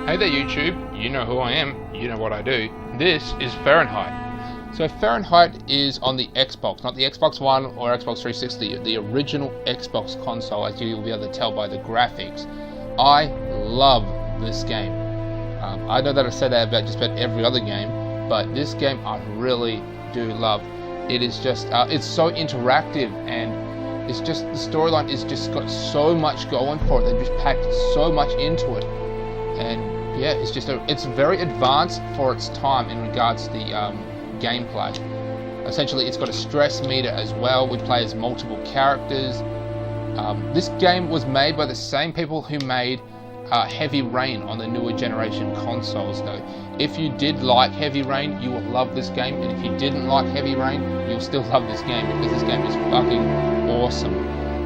Hey there YouTube, you know who I am, you know what I do. This is Fahrenheit. So Fahrenheit is on the Xbox, not the Xbox One or Xbox 360, the original Xbox console, as you'll be able to tell by the graphics. I love this game. I know that I say that about just about every other game, but this game I really do love. It is just, it's so interactive, and it's just, the storyline is just got so much going for it. They've just packed so much into it. And yeah, it's very advanced for its time in regards to the gameplay. Essentially, it's got a stress meter as well, which plays multiple characters. This game was made by the same people who made Heavy Rain on the newer generation consoles though. If you did like Heavy Rain, you will love this game, and if you didn't like Heavy Rain, you'll still love this game, because this game is fucking awesome.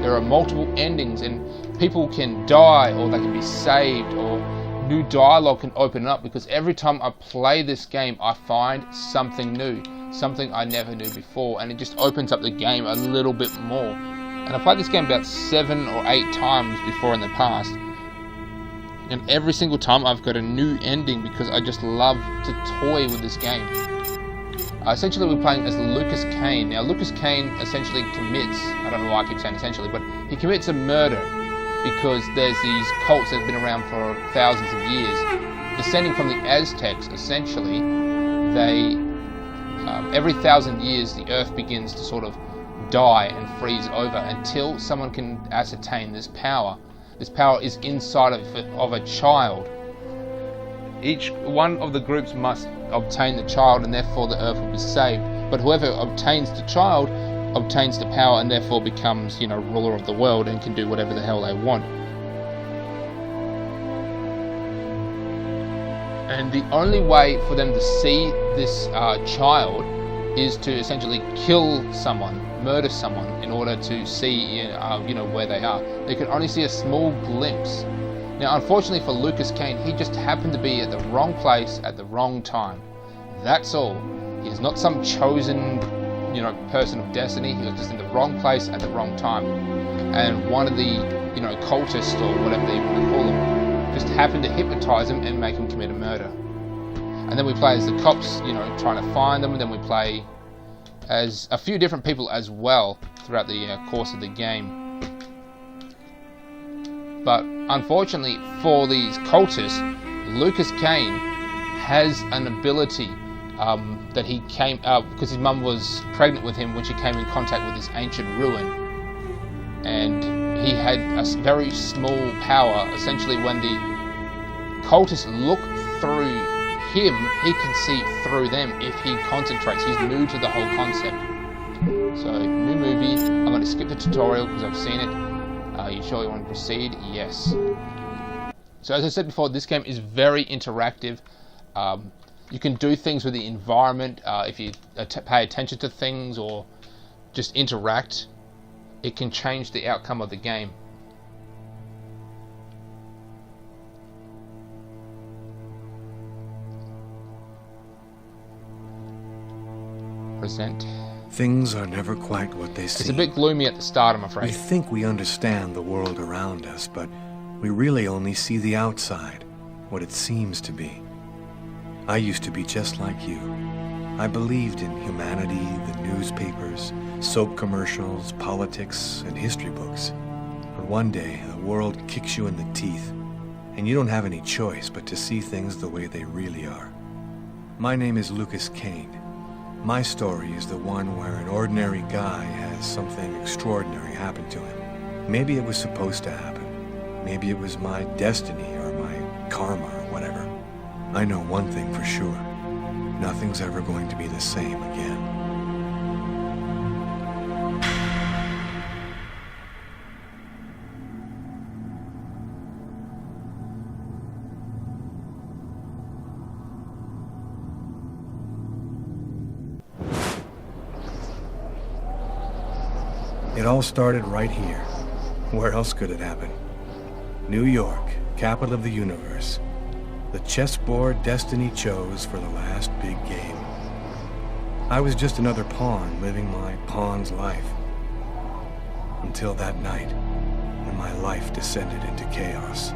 There are multiple endings, and people can die, or they can be saved, or new dialogue can open up, because every time I play this game I find something new, something I never knew before, and it just opens up the game a little bit more. And I played this game about 7 or 8 times before in the past, and every single time I've got a new ending, because I just love to toy with this game. Essentially we're playing as Lucas Kane. Now Lucas Kane essentially commits, I don't know why I keep saying essentially, but he commits a murder, because there's these cults that have been around for thousands of years, descending from the Aztecs. Essentially, they every 1,000 years the earth begins to sort of die and freeze over until someone can ascertain this power. This power is inside of a child. Each one of the groups must obtain the child, and therefore the earth will be saved. But whoever obtains the child obtains the power, and therefore becomes, ruler of the world, and can do whatever the hell they want. And the only way for them to see this child is to essentially kill someone, murder someone, in order to see where they are. They can only see a small glimpse. Now unfortunately for Lucas Kane, he just happened to be at the wrong place at the wrong time. That's all. He's not some chosen person of destiny. He was just in the wrong place at the wrong time, and one of the cultists, or whatever they want to call them, just happened to hypnotize him and make him commit a murder. And then we play as the cops, trying to find them, and then we play as a few different people as well throughout the course of the game. But unfortunately for these cultists, Lucas Kane has an ability that he came because his mum was pregnant with him when she came in contact with this ancient ruin, and he had a very small power. Essentially, when the cultists look through him, he can see through them if he concentrates. He's new to the whole concept. So, new movie. I'm going to skip the tutorial because I've seen it. You sure you want to proceed? Yes. So as I said before, this game is very interactive. You can do things with the environment. If you pay attention to things or just interact, it can change the outcome of the game. Present. Things are never quite what they seem. It's a bit gloomy at the start, I'm afraid. We think we understand the world around us, but we really only see the outside, what it seems to be. I used to be just like you. I believed in humanity, the newspapers, soap commercials, politics, and history books. But one day, the world kicks you in the teeth, and you don't have any choice but to see things the way they really are. My name is Lucas Kane. My story is the one where an ordinary guy has something extraordinary happen to him. Maybe it was supposed to happen. Maybe it was my destiny or my karma or whatever. I know one thing for sure. Nothing's ever going to be the same again. It all started right here. Where else could it happen? New York, capital of the universe. The chessboard destiny chose for the last big game. I was just another pawn living my pawn's life. Until that night, when my life descended into chaos.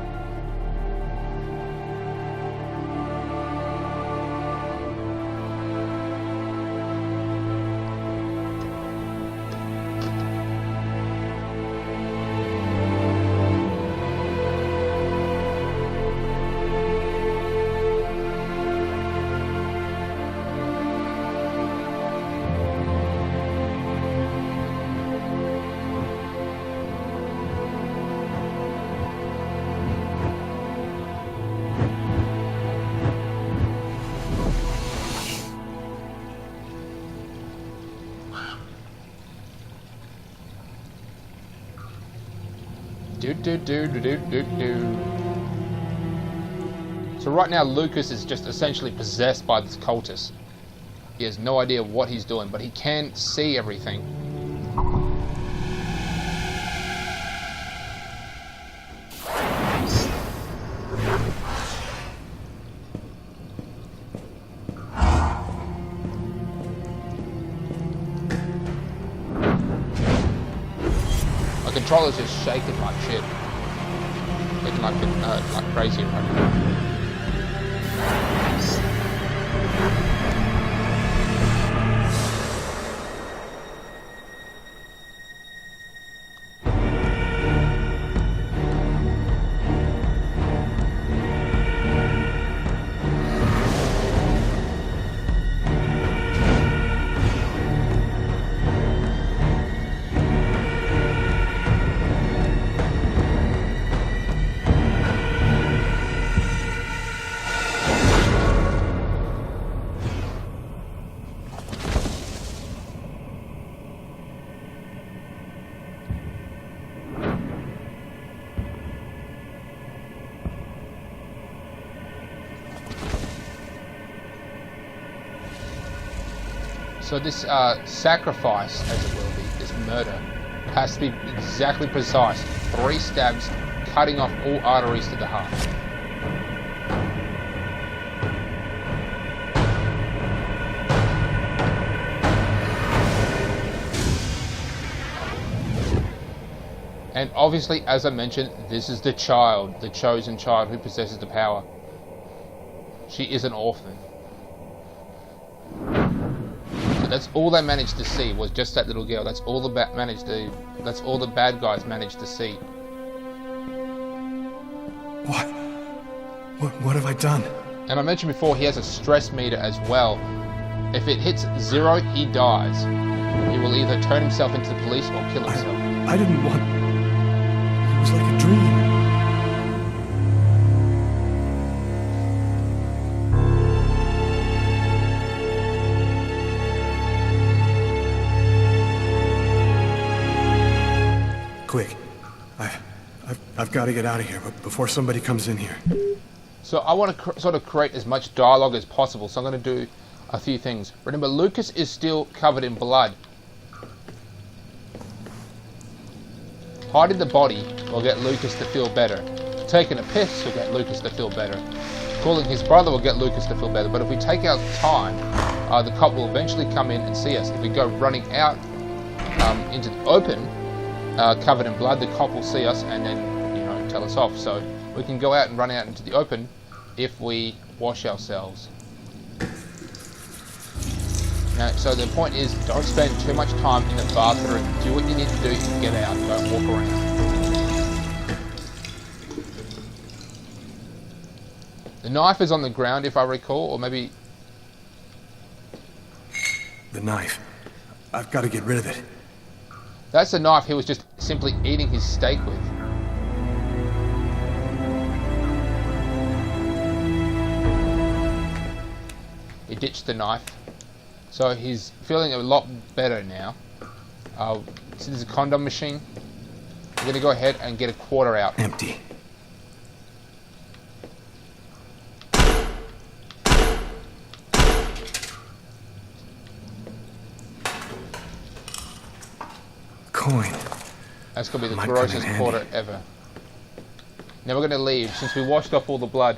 So right now Lucas is just essentially possessed by this cultist. He has no idea what he's doing, but he can see everything. My controller's just shaking like shit. Shaking like crazy right now. So this sacrifice, as it will be, this murder, has to be exactly precise. 3 stabs, cutting off all arteries to the heart. And obviously, as I mentioned, this is the child, the chosen child who possesses the power. She is an orphan. That's all they managed to see was just that little girl. That's all the That's all the bad guys managed to see. What have I done? And I mentioned before, he has a stress meter as well. If it hits 0, he dies. He will either turn himself into the police or kill himself. I didn't want. It was like a dream. Quick, I've got to get out of here, but before somebody comes in here. So I want to sort of create as much dialogue as possible, so I'm going to do a few things. Remember, Lucas is still covered in blood. Hiding the body will get Lucas to feel better. Taking a piss will get Lucas to feel better. Calling his brother will get Lucas to feel better. But if we take our time, the cop will eventually come in and see us. If we go running out into the open, covered in blood, the cop will see us and then, tell us off. So we can go out and run out into the open if we wash ourselves. Now, so the point is, don't spend too much time in the bathroom. Do what you need to do and get out. Don't walk around. The knife is on the ground, if I recall, or maybe... The knife. I've got to get rid of it. That's the knife he was just simply eating his steak with. He ditched the knife. So he's feeling a lot better now. So there's a condom machine. We're going to go ahead and get a quarter out. Empty. Coin. That's going to be the grossest quarter ever. Now we're going to leave since we washed off all the blood.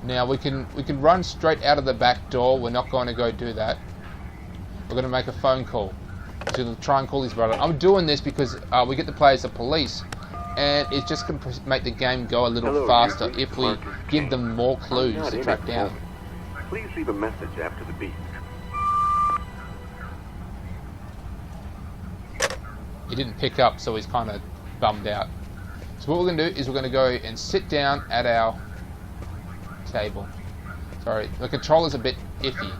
Now we can run straight out of the back door. We're not going to go do that. We're going to make a phone call to try and call his brother. I'm doing this because we get to play as the police, and it's just going to make the game go a little faster if we give them more clues to track down. Please leave a message after the beep. He didn't pick up, so he's kind of bummed out. So what we're going to do is we're going to go and sit down at our table. Sorry, the controller's a bit iffy.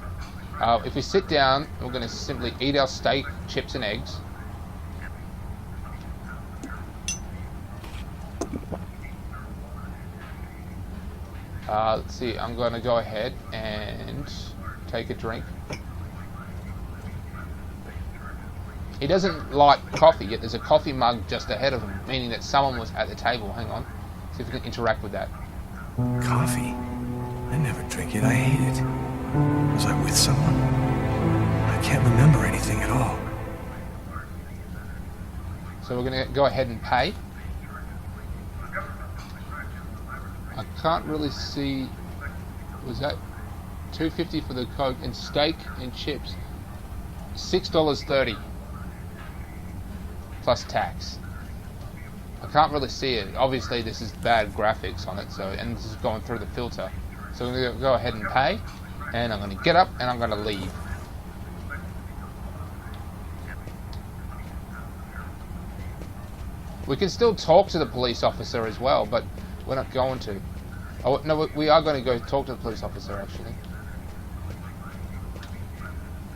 If we sit down, we're going to simply eat our steak, chips and eggs. Let's see, I'm going to go ahead and take a drink. He doesn't like coffee, yet there's a coffee mug just ahead of him, meaning that someone was at the table. Hang on. See if we can interact with that. Coffee? I never drink it. I hate it. Was I with someone? I can't remember anything at all. So we're going to go ahead and pay. I can't really see... Was that $2.50 for the Coke and steak and chips? $6.30 plus tax. I can't really see it. Obviously this is bad graphics on it, so, and this is going through the filter. So I'm going to go ahead and pay, and I'm going to get up and I'm going to leave. We can still talk to the police officer as well, but we're not going to. Oh no, we are going to go talk to the police officer actually.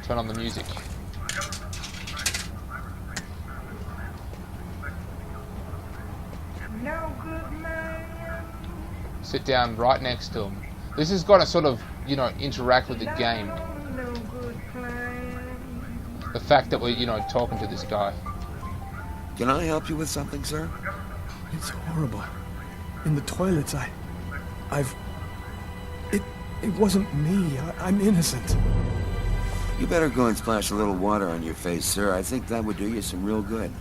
Turn on the music. Sit down right next to him. This is going to sort of, you know, interact with the game. The fact that we're, you know, talking to this guy. Can I help you with something, sir? It's horrible. In the toilets, It wasn't me. I'm innocent. You better go and splash a little water on your face, sir. I think that would do you some real good.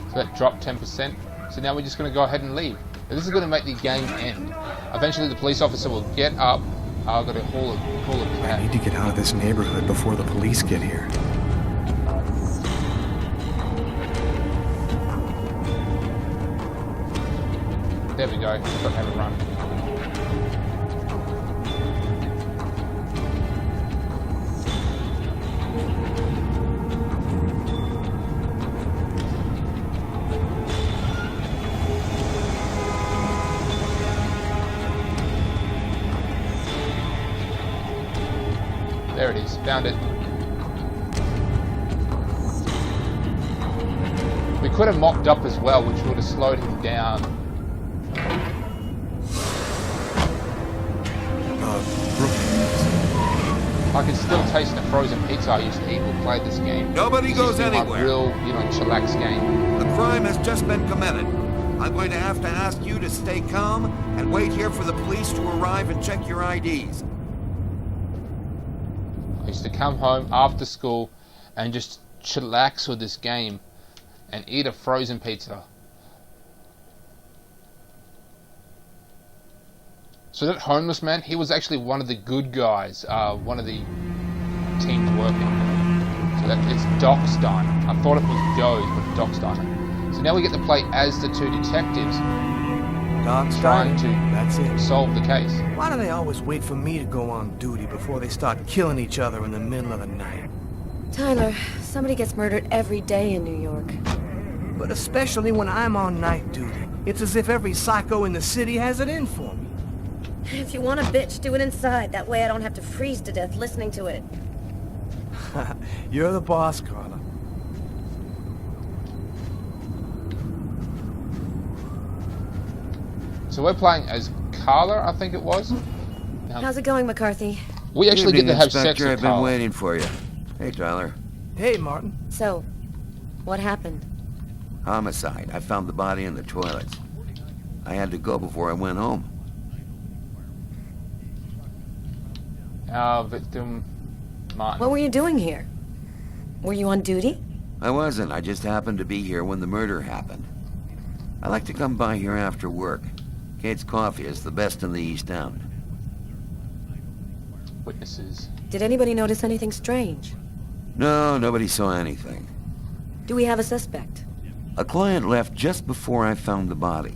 So that dropped 10%. So now we're just going to go ahead and leave. Now this is going to make the game end. Eventually the police officer will get up. I've got to call a I cab. need to get out of this neighborhood before the police get here. There we go. Got to have a run. There it is. Found it. We could have mopped up as well, which would have slowed him down. I can still taste the frozen pizza I used to eat when we played this game. Nobody goes anywhere. My real, you know, chillax game. A crime has just been committed. I'm going to have to ask you to stay calm and wait here for the police to arrive and check your IDs. I used to come home after school and just chillax with this game and eat a frozen pizza. So that homeless man, he was actually one of the good guys, one of the teams working. So that it's Doc's diner. I thought it was Joe's, but Doc's diner. So now we get to play as the two detectives Doc's trying to That's it. solve the case. Why do they always wait for me to go on duty before they start killing each other in the middle of the night? Tyler, somebody gets murdered every day in New York. But especially when I'm on night duty. It's as if every psycho in the city has it in for me. If you want a bitch, do it inside. That way I don't have to freeze to death listening to it. You're the boss, Carla. So we're playing as Carla, I think it was. How's it going, McCarthy? We actually get Evening, to have sex Inspector. with I've been Carla. waiting for you. Hey, Tyler. Hey, Martin. So, what happened? Homicide. I found the body in the toilets. I had to go before I went home. Our victim, Martin. What were you doing here? Were you on duty? I wasn't. I just happened to be here when the murder happened. I like to come by here after work. Kate's Coffee is the best in the East End. Witnesses. Did anybody notice anything strange? No, nobody saw anything. Do we have a suspect? A client left just before I found the body.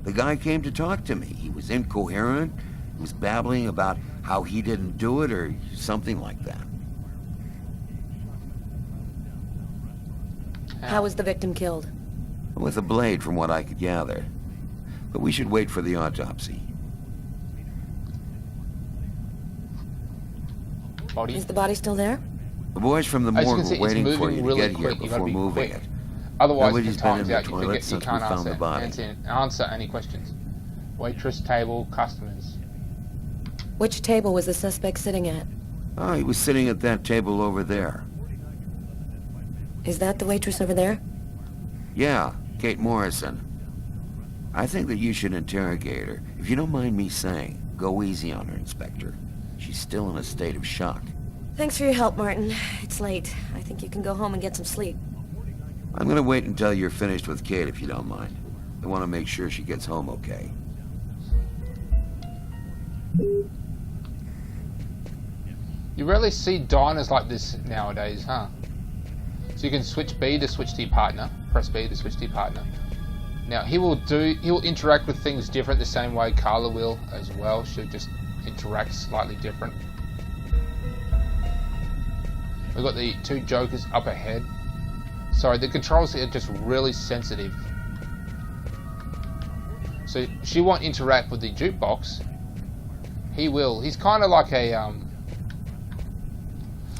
The guy came to talk to me. He was incoherent. He was babbling about how he didn't do it or something like that. How was the victim killed? With a blade, from what I could gather. But we should wait for the autopsy. Body. Is the body still there? The boys from the As you morgue can see, were it's waiting for moving you to really get here quick. You gotta before be moving quick. it. Otherwise, if Nobody's the been in time's the out, you toilet forget you since we can't found the body. answer any questions. Waitress, table, customers. Which table was the suspect sitting at? Oh, he was sitting at that table over there. Is that the waitress over there? Yeah, Kate Morrison. I think that you should interrogate her. If you don't mind me saying, go easy on her, Inspector. She's still in a state of shock. Thanks for your help, Martin. It's late. I think you can go home and get some sleep. I'm gonna wait until you're finished with Kate, if you don't mind. I want to make sure she gets home okay. You rarely see diners like this nowadays, huh? So you can switch B to switch to your partner. Press B to switch to your partner. Now he will interact with things different the same way Carla will as well. She'll just interact slightly different. We've got the two jokers up ahead. Sorry, the controls are just really sensitive. So she won't interact with the jukebox. He will. He's kind of like a I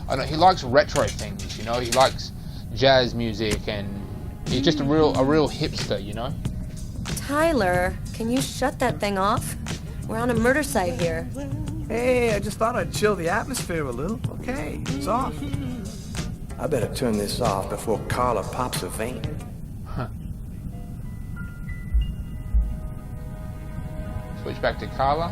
don't know. He likes retro things, you know. He likes jazz music, and he's just a real hipster, you know. Tyler, can you shut that thing off? We're on a murder site here. Hey, I just thought I'd chill the atmosphere a little. Okay, it's off. I better turn this off before Carla pops a vein. Huh. Switch back to Carla.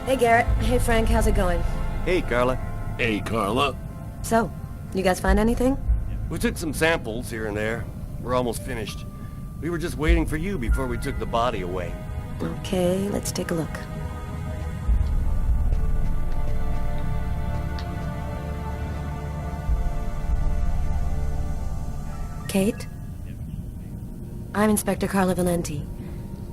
Hey, Garrett. Hey, Frank. How's it going? Hey, Carla. Hey, Carla. So, you guys find anything? We took some samples here and there. We're almost finished. We were just waiting for you before we took the body away. Okay, let's take a look. Kate? I'm Inspector Carla Valenti.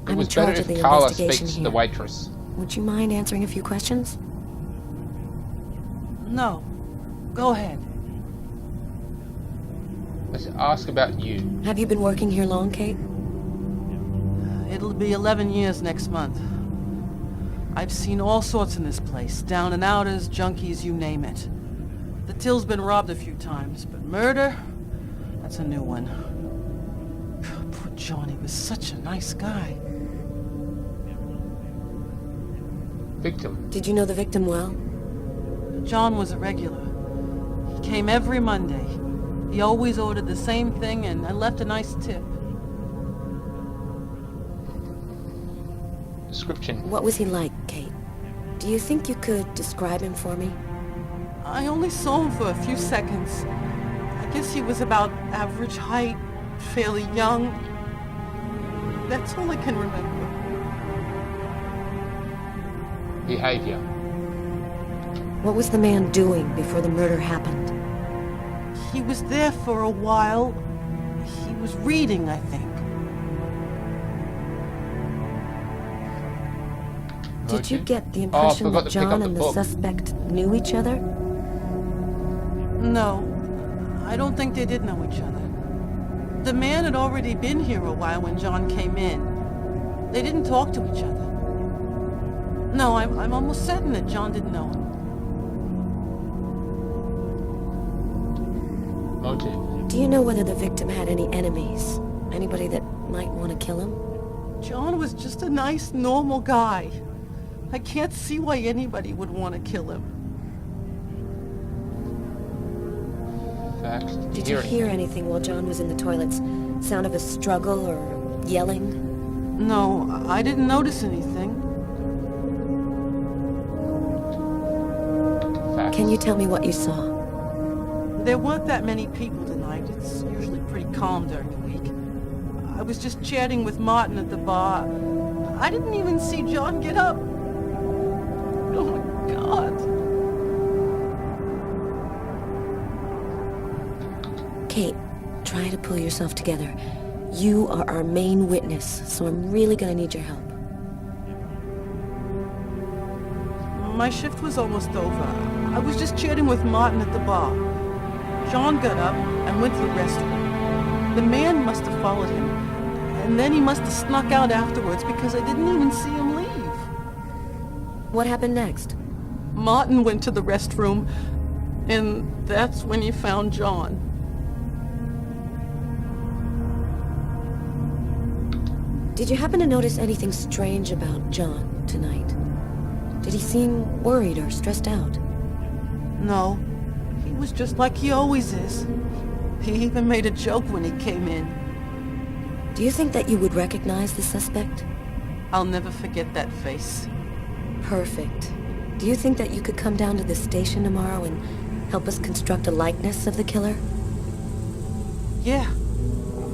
I'm in charge of the Carla investigation speaks to here. the waitress. Would you mind answering a few questions? No. Go ahead. Let's ask about you. Have you been working here long, Kate? It'll be 11 years next month. I've seen all sorts in this place. Down and outers, junkies, you name it. The till's been robbed a few times, but murder? That's a new one. Poor Johnny was such a nice guy. Victim. Did you know the victim well? John was a regular. He came every Monday. He always ordered the same thing and left a nice tip. Description. What was he like, Kate? Do you think you could describe him for me? I only saw him for a few seconds. I guess he was about average height, fairly young. That's all I can remember. Behavior. What was the man doing before the murder happened? He was there for a while. He was reading, I think. Did you Motive? get the Oh, I impression forgot that to pick up John the and the book. suspect knew each other? No, I don't think they did know each other. The man had already been here a while when John came in. They didn't talk to each other. No, I'm almost certain that John didn't know him. Motive. Do you know whether the victim had any enemies? Anybody that might want to kill him? John was just a nice, normal guy. I can't see why anybody would want to kill him. Facts. Did you hear anything while John was in the toilets? Sound of a struggle or yelling? No, I didn't notice anything. Facts. Can you tell me what you saw? There weren't that many people tonight. It's usually pretty calm during the week. I was just chatting with Martin at the bar. I didn't even see John get up. Oh my God. Kate, try to pull yourself together. You are our main witness, so I'm really gonna need your help. My shift was almost over. I was just chatting with Martin at the bar. John got up and went to the restroom. The man must have followed him, and then he must have snuck out afterwards because I didn't even see him leave. What happened next? Martin went to the restroom, and that's when he found John. Did you happen to notice anything strange about John tonight? Did he seem worried or stressed out? No. He was just like he always is. He even made a joke when he came in. Do you think that you would recognize the suspect? I'll never forget that face. Perfect. Do you think that you could come down to the station tomorrow and help us construct a likeness of the killer? Yeah.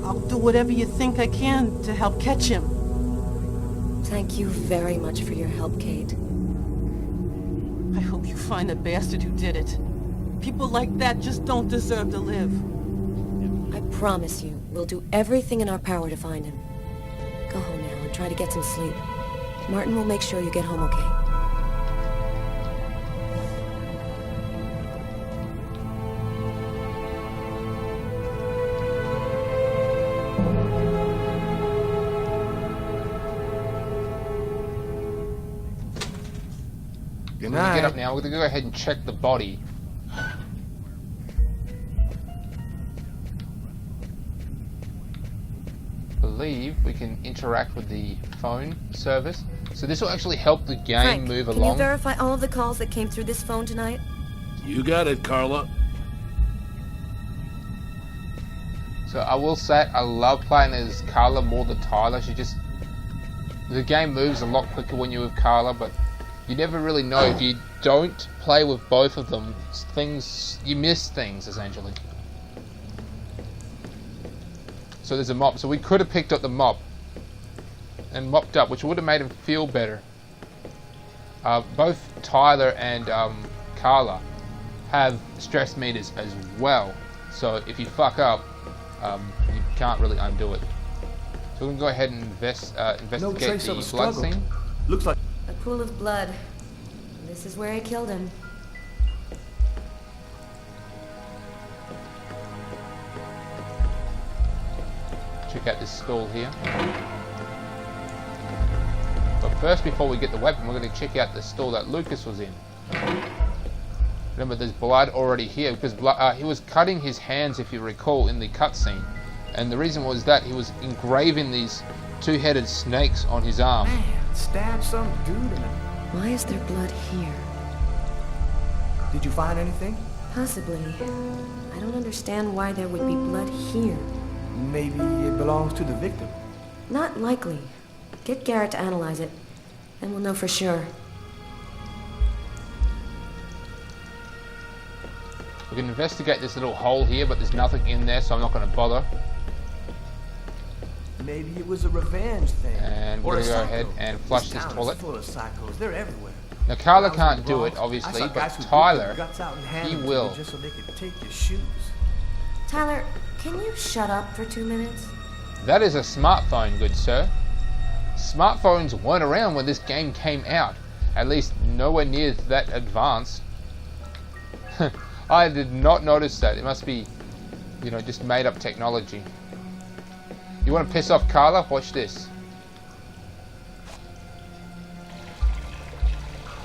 I'll do whatever you think I can to help catch him. Thank you very much for your help, Kate. I hope you find the bastard who did it. People like that just don't deserve to live. I promise you, we'll do everything in our power to find him. Go home now and try to get some sleep. Martin will make sure you get home okay. We're gonna get up now. We're gonna go ahead and check the body. Believe we can interact with the phone service, so this will actually help the game Frank, move can along. you verify all of the calls that came through this phone tonight? You got it, Carla. So I will say I love playing as Carla more than Tyler. The game moves a lot quicker when you're with Carla, but you never really know. If you don't play with both of them, you miss things essentially. So there's a mop. So we could have picked up the mop and mopped up, which would have made him feel better. Both Tyler and Carla have stress meters as well. So if you fuck up, you can't really undo it. So we can go ahead and investigate No trace the of a blood struggle. scene. Looks like A pool of blood. This is where he killed him. Check out this stall here. But first, before we get the weapon, we're going to check out the stall that Lucas was in. Remember, there's blood already here because he was cutting his hands, if you recall, in the cutscene. And the reason was that he was engraving these two-headed snakes on his arm. man, stabbed some dude in the... Why is there blood here? Did you find anything? Possibly. I don't understand why there would be blood here. Maybe it belongs to the victim. Not likely. Get Garrett to analyze it, then we'll know for sure. We can investigate this little hole here, but there's nothing in there, so I'm not going to bother. Maybe it was a revenge thing. And we're Or going to a go psycho. ahead and flush this town is toilet. full of psychos. They're everywhere. Now, Carla When I was in can't the do it, Bronx, obviously, I saw but guys who ripped Tyler, their guts out and handed he them to will. you just so they could take your shoes. Tyler, can you shut up for 2 minutes? That is a smartphone, good sir. Smartphones weren't around when this game came out. At least nowhere near that advanced. I did not notice that. It must be, just made up technology. You want to piss off Carla? Watch this.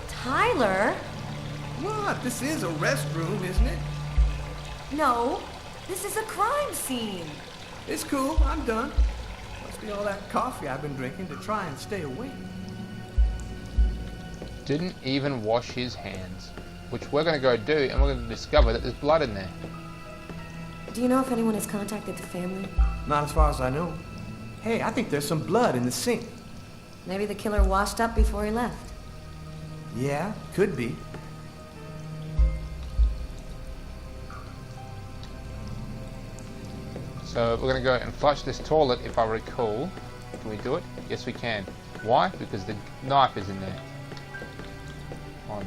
Tyler? What? This is a restroom, isn't it? No, this is a crime scene. It's cool. I'm done. Must be all that coffee I've been drinking to try and stay awake. Didn't even wash his hands. Which we're going to go do, and we're going to discover that there's blood in there. Do you know if anyone has contacted the family? Not as far as I know. Hey, I think there's some blood in the sink. Maybe the killer washed up before he left. Yeah, could be. So we're going to go and flush this toilet, if I recall. Can we do it? Yes, we can. Why? Because the knife is in there. On.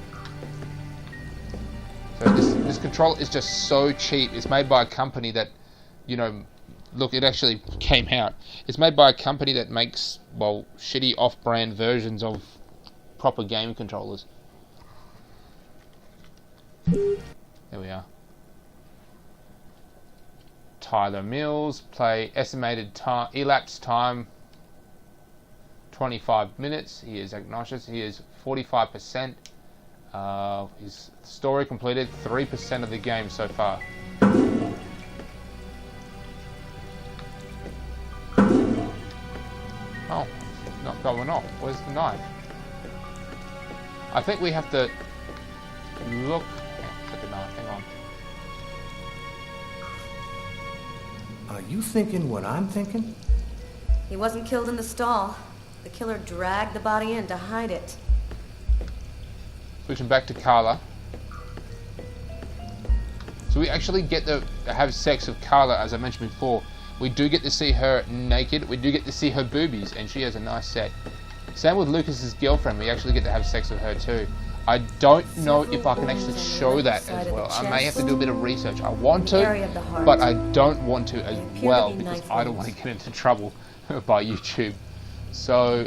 So this controller is just so cheap. It's made by a company that, look, it actually came out. It's made by a company that makes, well, shitty off-brand versions of proper game controllers. There we are. Tyler Mills, play estimated time, elapsed time 25 minutes. He is agnostic. He is 45%. His story completed 3% of the game so far. Oh, it's not going off. Where's the knife? I think we have to look at the knife. Hang on. Are you thinking what I'm thinking? He wasn't killed in the stall. The killer dragged the body in to hide it. Switching back to Carla. So we actually get to have sex with Carla, as I mentioned before. We do get to see her naked. We do get to see her boobies, and she has a nice set. Same with Lucas's girlfriend. We actually get to have sex with her too. I don't know if I can actually show that as well. I may have to do a bit of research. I want to, but I don't want to as well because I don't want to get into trouble by YouTube. So,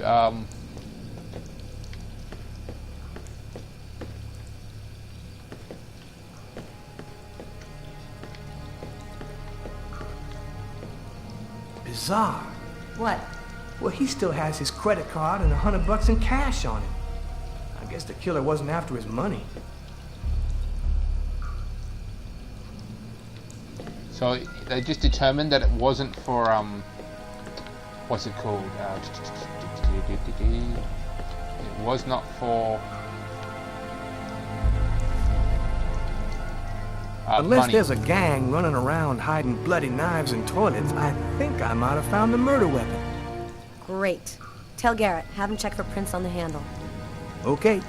Bizarre. What? Well, he still has his credit card and $100 in cash on him. I guess the killer wasn't after his money. so they just determined that it wasn't for what's it called? It was not for Unless money. there's a gang running around hiding bloody knives in toilets, I think I might have found the murder weapon. Great. Tell Garrett, have him check for prints on the handle. Okay.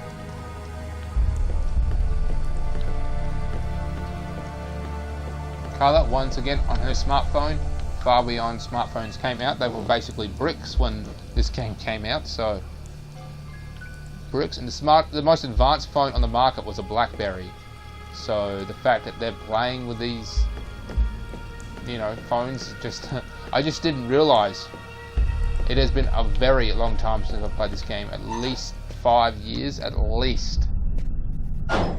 Carla, once again, on her smartphone, far beyond smartphones came out. They were basically bricks when this game came out, so bricks. And the most advanced phone on the market was a BlackBerry. So the fact that they're playing with these, you know, phones, just I just didn't realize. It has been a very long time since I've played this game, at least 5 years, at least. And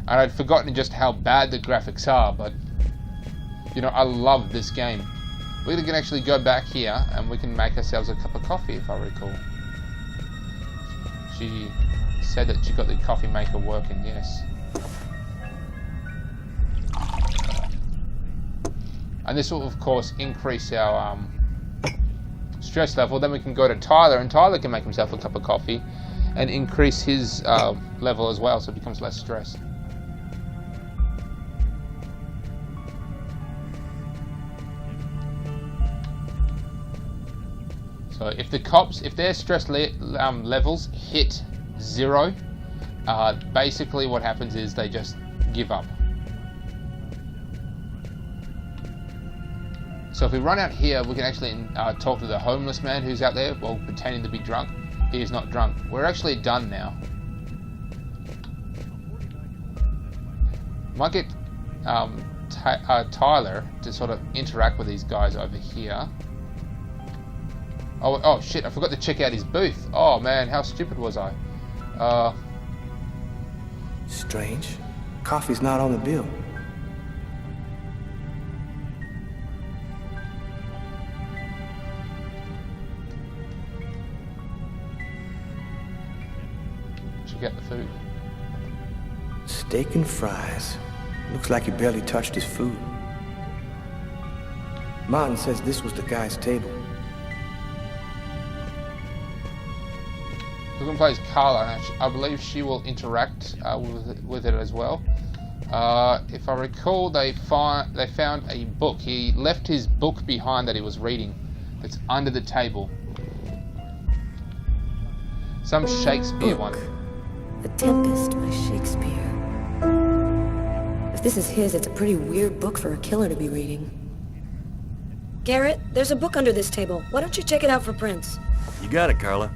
I'd forgotten just how bad the graphics are, but you know, I love this game. We can actually go back here and we can make ourselves a cup of coffee, if I recall. She said that she got the coffee maker working, yes. And this will, of course, increase our stress level. Then we can go to Tyler, and Tyler can make himself a cup of coffee and increase his level as well, so it becomes less stressed. So if the cops, if their stress levels hit 0, basically what happens is they just give up. So if we run out here, we can actually talk to the homeless man who's out there, well, pretending to be drunk. He is not drunk. We're actually done now. Might get Tyler to sort of interact with these guys over here. Oh shit, I forgot to check out his booth. Oh man, how stupid was I? Strange. Coffee's not on the bill. Check out the food. Steak and fries. Looks like he barely touched his food. Martin says this was the guy's table. We're going to play as Carla. I believe she will interact with it as well. If I recall, they found a book. He left his book behind that he was reading. It's under the table. Some Shakespeare one. The Tempest by Shakespeare. If this is his, it's a pretty weird book for a killer to be reading. Garrett, there's a book under this table. Why don't you check it out for prints? You got it, Carla.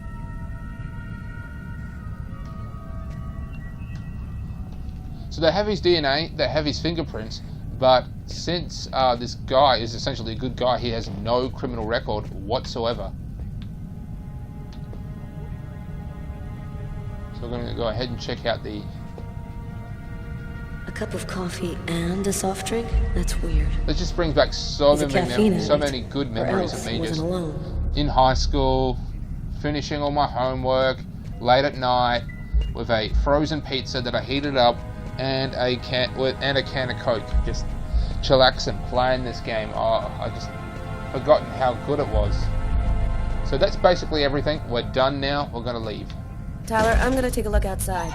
So they have his DNA, they have his fingerprints, but since this guy is essentially a good guy, he has no criminal record whatsoever. So we're going to go ahead and check out the... A cup of coffee and a soft drink? That's weird. That just brings back so Is it many, caffeine so in it? many good Or memories else of he me just wasn't alone. in high school, finishing all my homework, late at night, with a frozen pizza that I heated up, and a can of Coke, just chillaxing, playing this game. Oh, I just forgotten how good it was. So that's basically everything. We're done now. We're gonna leave. Tyler, I'm gonna take a look outside.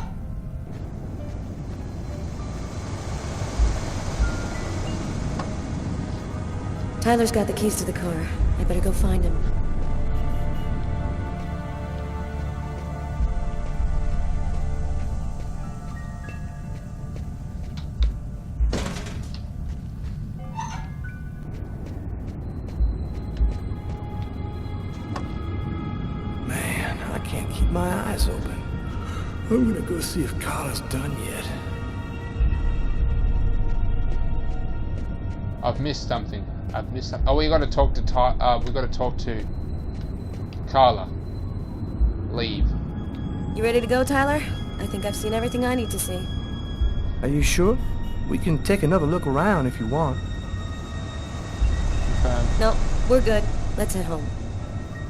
Tyler's got the keys to the car. I better go find him. Man, I can't keep my eyes open. I'm gonna go see if Carla's done yet. I've missed something. Oh, we got to talk to we got to talk to Carla. Leave. You ready to go, Tyler? I think I've seen everything I need to see. Are you sure? We can take another look around if you want. No, we're good. Let's head home.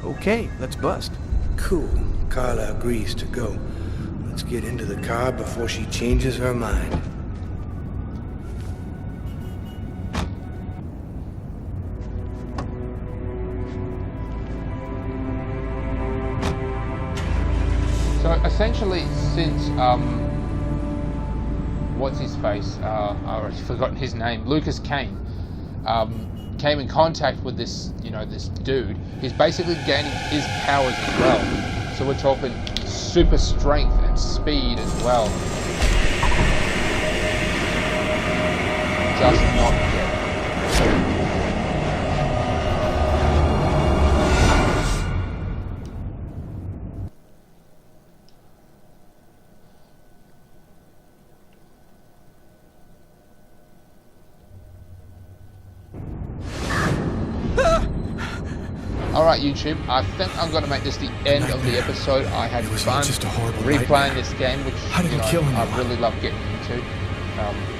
Okay, let's bust. Cool. Carla agrees to go. Let's get into the car before she changes her mind. So essentially, since what's his face? I've already forgotten his name. Lucas came in contact with this, this dude. He's basically gaining his powers as well. So we're talking super strength and speed as well. Just not yet. Alright YouTube, I think I'm going to make this the end of the episode. I had fun replaying this game, which I really love getting into.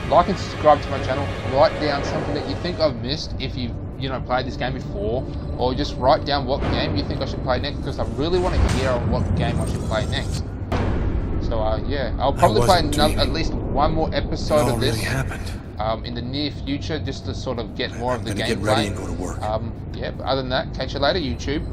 Like and subscribe to my channel. Write down something that you think I've missed if you've played this game before, or just write down what game you think I should play next, because I really want to hear on what game I should play next. So yeah, I'll probably play at least one more episode of this in the near future, just to sort of get more of the gameplay. Get ready and go to work. Yeah, but other than that, catch you later, YouTube.